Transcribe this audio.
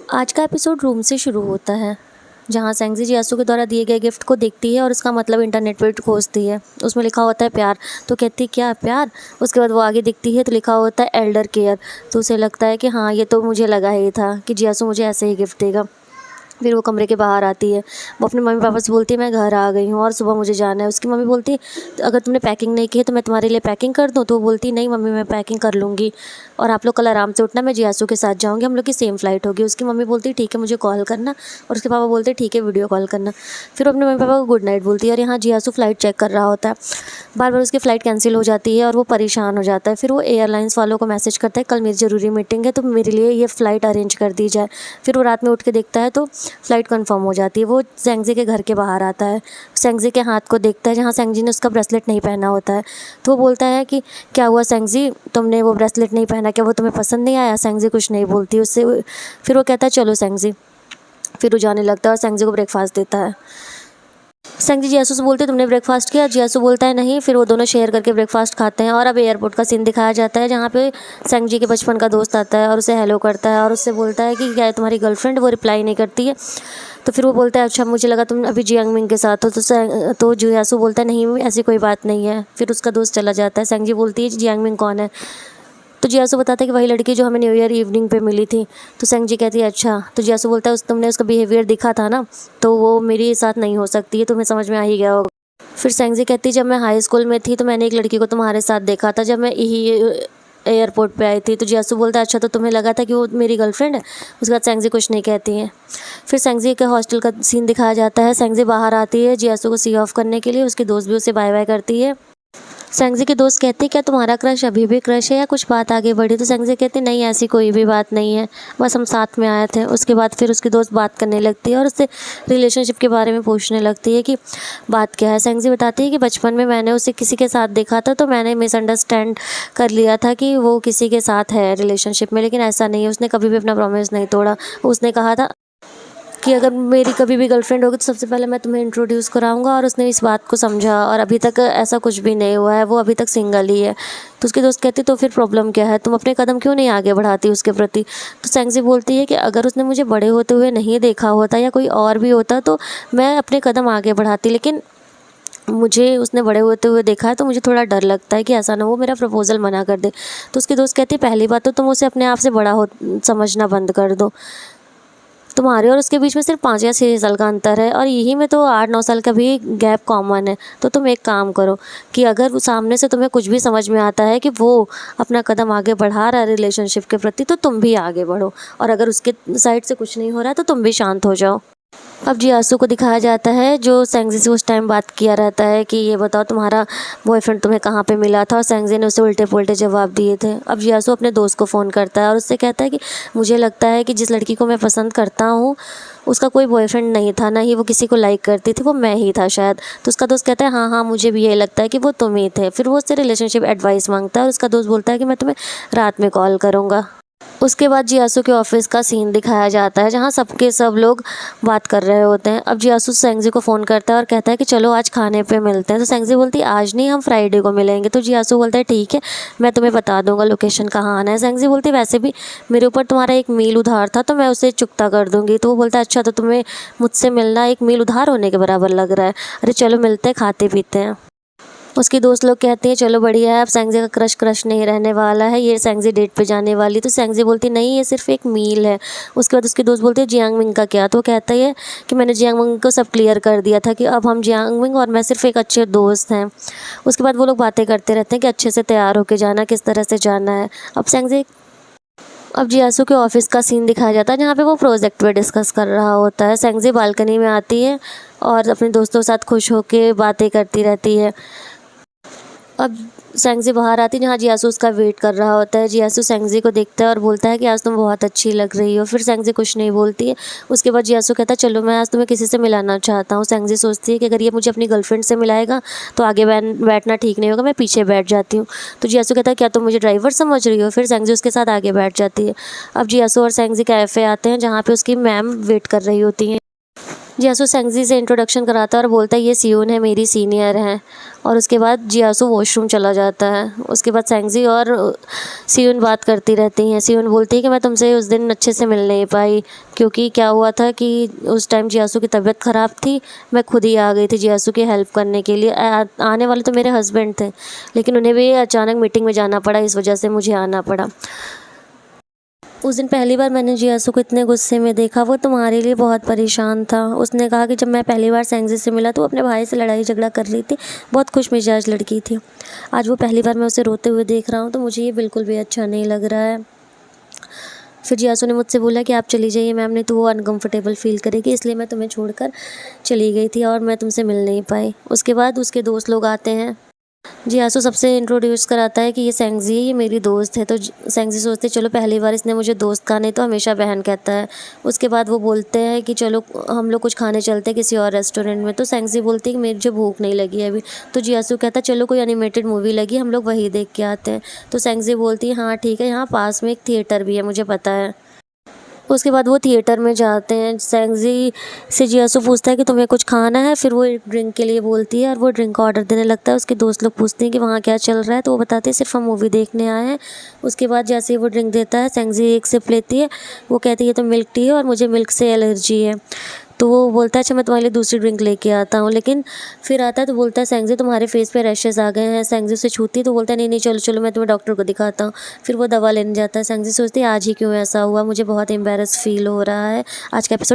आज का episode room से शुरू होता है, जहाँ सेंगजी जियासू के द्वारा दिए गए गिफ्ट को देखती है और उसका मतलब इंटरनेट पर खोजती है। उसमें लिखा होता है प्यार, तो कहती है क्या प्यार। उसके बाद वो आगे दिखती है तो लिखा होता है एल्डर केयर। तो उसे लगता है कि हाँ, ये तो मुझे लगा ही था कि जियासू मुझे ऐसे ही गिफ्ट देगा। फिर वो कमरे के बाहर आती है, वो अपने मम्मी पापा से बोलती है मैं घर आ गई हूँ और सुबह मुझे जाना है। उसकी मम्मी बोलती है अगर तुमने पैकिंग नहीं की है तो मैं तुम्हारे लिए पैकिंग कर दूँ। तो वो बोलती नहीं मम्मी, मैं पैकिंग कर लूँगी और आप लोग कल आराम से उठना, मैं जियासू के साथ जाऊँगी, हम लोग की सेम फ्लाइट होगी। उसकी मम्मी बोलती है ठीक है मुझे कॉल करना, और उसके पापा बोलते हैं ठीक है वीडियो कॉल करना। फिर वो अपने मम्मी पापा को गुड नाइट बोलती है और यहाँ जियासू फ़्लाइट चेक कर रहा होता है। बार बार उसकी फ़्लाइट कैंसिल हो जाती है और वो परेशान हो जाता है। फिर वो एयरलाइंस वालों को मैसेज करता है कल मेरी ज़रूरी मीटिंग है तो मेरे लिए ये फ़्लाइट अरेंज कर दी जाए। फिर वो रात में उठ के देखता है तो फ़्लाइट कन्फर्म हो जाती है। वो सेंगजी के घर के बाहर आता है, सेंगजी के हाथ को देखता है जहाँ सेंगजी ने उसका ब्रेसलेट नहीं पहना होता है। तो वो बोलता है कि क्या हुआ सेंगजी, तुमने वो ब्रेसलेट नहीं पहना, क्या वो तुम्हें पसंद नहीं आया। सेंगजी कुछ नहीं बोलती उससे। फिर वो कहता है चलो सेंगजी। फिर वो जाने लगता है और सेंगजी को ब्रेकफास्ट देता है। सेंगजी जियासू से बोलते हैं तुमने ब्रेकफास्ट किया। जियासू बोलता है नहीं। फिर वो दोनों शेयर करके ब्रेकफास्ट खाते हैं और अब एयरपोर्ट का सीन दिखाया जाता है जहाँ पे सेंगजी के बचपन का दोस्त आता है और उसे हेलो करता है और उससे बोलता है कि क्या है तुम्हारी गर्लफ्रेंड। वो रिप्लाई नहीं करती है। तो फिर वो बोलता है अच्छा मुझे लगा तुम अभी जियांग मिंग के साथ हो। तो जियासू बोलता है नहीं ऐसी कोई बात नहीं है। फिर उसका दोस्त चला जाता है। सेंगजी बोलती है जियांग मिंग कौन है। तो जियासू बताता है कि वही लड़की जो हमें न्यू ईयर इवनिंग पे मिली थी। तो सेंगजी कहती है अच्छा। तो जियासू बोलता है उस तुमने उसका बिहेवियर दिखा था ना, तो वो मेरे साथ नहीं हो सकती है, तुम्हें समझ में आ ही गया होगा। फिर सेंगजी कहती है जब मैं हाई स्कूल में थी तो मैंने एक लड़की को तुम्हारे साथ देखा था जब मैं यही एयरपोर्ट पे आई थी। तो जियासू बोलता है अच्छा तो तुम्हें लगा था कि वो मेरी गर्लफ्रेंड है। उसके बाद सेंगजी कुछ नहीं कहती है। फिर सेंगजी के हॉस्टल का सीन दिखाया जाता है। सेंगजी बाहर आती है जियासू को सी ऑफ करने के लिए। उसकी दोस्त भी उसे बाय बाय करती है। सेंगजी के दोस्त कहते हैं क्या तुम्हारा क्रश अभी भी क्रश है या कुछ बात आगे बढ़ी। तो सेंगजी कहते नहीं ऐसी कोई भी बात नहीं है, बस हम साथ में आए थे। उसके बाद फिर उसकी दोस्त बात करने लगती है और उससे रिलेशनशिप के बारे में पूछने लगती है कि बात क्या है। सेंगजी बताती है कि बचपन में मैंने उसे किसी के साथ देखा था तो मैंने मिसअंडरस्टैंड कर लिया था कि वो किसी के साथ है रिलेशनशिप में, लेकिन ऐसा नहीं है। उसने कभी भी अपना प्रॉमिस नहीं तोड़ा। उसने कहा था कि अगर मेरी कभी भी गर्लफ्रेंड होगी तो सबसे पहले मैं तुम्हें इंट्रोड्यूस कराऊंगा, और उसने इस बात को समझा और अभी तक ऐसा कुछ भी नहीं हुआ है, वो अभी तक सिंगल ही है। तो उसकी दोस्त कहती तो फिर प्रॉब्लम क्या है, तुम अपने कदम क्यों नहीं आगे बढ़ाती उसके प्रति। तो सेंगजी बोलती है कि अगर उसने मुझे बड़े होते हुए नहीं देखा होता या कोई और भी होता तो मैं अपने कदम आगे बढ़ाती, लेकिन मुझे उसने बड़े होते हुए देखा है तो मुझे थोड़ा डर लगता है कि ऐसा ना हो मेरा प्रपोज़ल मना कर दे। तो उसकी दोस्त कहती है पहली बात तो तुम उसे अपने आप से बड़ा हो समझना बंद कर दो। तुम्हारे और उसके बीच में सिर्फ 5 या 6 साल का अंतर है और यही में तो 8-9 साल का भी गैप कॉमन है। तो तुम एक काम करो कि अगर वो सामने से तुम्हें कुछ भी समझ में आता है कि वो अपना कदम आगे बढ़ा रहा है रिलेशनशिप के प्रति, तो तुम भी आगे बढ़ो, और अगर उसके साइड से कुछ नहीं हो रहा है तो तुम भी शांत हो जाओ। अब जियासू को दिखाया जाता है जो सेंगजी से उस टाइम बात किया रहता है कि ये बताओ तुम्हारा बॉयफ्रेंड तुम्हें कहाँ पे मिला था, और सेंगजी ने उसे उल्टे पुल्टे जवाब दिए थे। अब जियासू अपने दोस्त को फ़ोन करता है और उससे कहता है कि मुझे लगता है कि जिस लड़की को मैं पसंद करता हूँ उसका कोई बॉयफ्रेंड नहीं था, ना ही वो किसी को लाइक करती थी, वो मैं ही था शायद। तो उसका दोस्त कहता है हाँ हाँ मुझे भी यही लगता है कि वो तुम ही थे। फिर वो उससे रिलेशनशिप एडवाइस मांगता है और उसका दोस्त बोलता है कि मैं तुम्हें रात में कॉल करूँगा। उसके बाद जियासू के ऑफिस का सीन दिखाया जाता है जहाँ सबके सब लोग बात कर रहे होते हैं। अब जियासू सेंगजी को फ़ोन करता है और कहता है कि चलो आज खाने पे मिलते हैं। तो सेंगजी बोलती है आज नहीं, हम फ्राइडे को मिलेंगे। तो जियासू बोलता है ठीक है, मैं तुम्हें बता दूंगा लोकेशन कहाँ आना है। सेंगजी बोलती है वैसे भी मेरे ऊपर तुम्हारा 1 मील उधार था तो मैं उसे चुकता कर दूंगी। तो वो बोलता है अच्छा तो तुम्हें मुझसे मिलना 1 मील उधार होने के बराबर लग रहा है, अरे चलो मिलते हैं खाते पीते हैं। उसकी दोस्त लोग कहते हैं चलो बढ़िया है, अब सेंगजी का क्रश नहीं रहने वाला है, ये सेंगजी डेट पे जाने वाली। तो सेंगजी बोलती नहीं ये सिर्फ 1 मील है। उसके बाद उसकी दोस्त बोलती है जियांग मिंग का क्या। तो वो कहता है कि मैंने जियांग मिंग को सब क्लियर कर दिया था कि अब हम जियांग मिंग और मैं सिर्फ एक अच्छे दोस्त हैं। उसके बाद वो लोग बातें करते रहते हैं कि अच्छे से तैयार होकर जाना, किस तरह से जाना है। अब जियासू के ऑफिस का सीन दिखाया जाता है जहाँ पे वो प्रोजेक्ट पे डिस्कस कर रहा होता है। सेंगजी बालकनी में आती है और अपने दोस्तों के साथ खुश होकर बातें करती रहती है। अब सेंगजी बाहर आती है जहाँ जियासू उसका वेट कर रहा होता है। जियासू सेंगजी को देखता है और बोलता है कि आज तुम बहुत अच्छी लग रही हो। फिर सेंगजी कुछ नहीं बोलती है। उसके बाद जियासू कहता है चलो मैं आज तुम्हें किसी से मिलाना चाहता हूँ। सेंगजी सोचती है कि अगर ये मुझे अपनी गर्लफ्रेंड से मिलाएगा तो आगे बैठना ठीक नहीं होगा, मैं पीछे बैठ जाती हूँ। तो जियासू कहता है क्या तुम मुझे ड्राइवर समझ रही हो। फिर सेंगजी उसके साथ आगे बैठ जाती है। अब जियासू और सेंगजी कैफ़े आते हैं जहाँ पर उसकी मैम वेट कर रही होती हैं। जियासू सेंगजी से इंट्रोडक्शन कराता है और बोलता है ये सियोन है, मेरी सीनियर हैं। और उसके बाद जियासू वॉशरूम चला जाता है। उसके बाद सेंगजी और सियोन बात करती रहती हैं। सियोन बोलती है कि मैं तुमसे उस दिन अच्छे से मिल नहीं पाई, क्योंकि क्या हुआ था कि उस टाइम जियासू की तबीयत ख़राब थी। मैं खुद ही आ गई थी जियासू की हेल्प करने के लिए। आने वाले तो मेरे हस्बैंड थे, लेकिन उन्हें भी अचानक मीटिंग में जाना पड़ा, इस वजह से मुझे आना पड़ा। उस दिन पहली बार मैंने जियासू को इतने गुस्से में देखा। वो तुम्हारे लिए बहुत परेशान था। उसने कहा कि जब मैं पहली बार सेंगजी से मिला तो वो अपने भाई से लड़ाई झगड़ा कर रही थी। बहुत खुश मिजाज लड़की थी। आज वो पहली बार मैं उसे रोते हुए देख रहा हूँ तो मुझे ये बिल्कुल भी अच्छा नहीं लग रहा है। फिर जियासू ने मुझसे बोला कि आप चली जाइए मैम, नहीं तो वो अनकंफर्टेबल फ़ील करेगी, इसलिए मैं तुम्हें छोड़कर चली गई थी और मैं तुमसे मिल नहीं पाई। उसके बाद उसके दोस्त लोग आते हैं। जियासू सबसे इंट्रोड्यूस कराता है कि ये सेंगजी है, ये मेरी दोस्त है। तो सेंगजी सोचते चलो पहली बार इसने मुझे दोस्त कहा, नहीं तो हमेशा बहन कहता है। उसके बाद वो बोलते हैं कि चलो हम लोग कुछ खाने चलते हैं किसी और रेस्टोरेंट में। तो सेंगजी बोलती है कि मुझे भूख नहीं लगी है अभी। तो जियासू कहता है चलो कोई एनिमेटेड मूवी लगी, हम लोग वही देख के आते हैं। तो सेंगजी बोलती है हाँ ठीक है, यहाँ पास में एक थिएटर भी है, मुझे पता है। उसके बाद वो थिएटर में जाते हैं। सेंगजी से जियासू पूछता है कि तुम्हें कुछ खाना है। फिर वो एक ड्रिंक के लिए बोलती है और वो ड्रिंक का ऑर्डर देने लगता है। उसके दोस्त लोग पूछते हैं कि वहाँ क्या चल रहा है, तो वो बताते हैं सिर्फ हम मूवी देखने आए हैं। उसके बाद जैसे ही वो ड्रिंक देता है, सेंगजी एक सिप लेती है। वो कहती है ये तो मिल्क टी है और मुझे मिल्क से एलर्जी है। तो वो बोलता है अच्छा मैं तुम्हारे लिए दूसरी ड्रिंक लेके आता हूँ। लेकिन फिर आता है तो बोलता है सेंगजी तुम्हारे फेस पे रैशेस आ गए हैं। सेंगजी उसे छूती है तो बोलता है नहीं नहीं चलो चलो मैं तुम्हें डॉक्टर को दिखाता हूँ। फिर वो दवा लेने जाता है। सेंगजी सोचती है आज ही क्यों ऐसा हुआ, मुझे बहुत एम्बेरस फील हो रहा है। आज का एपिसोड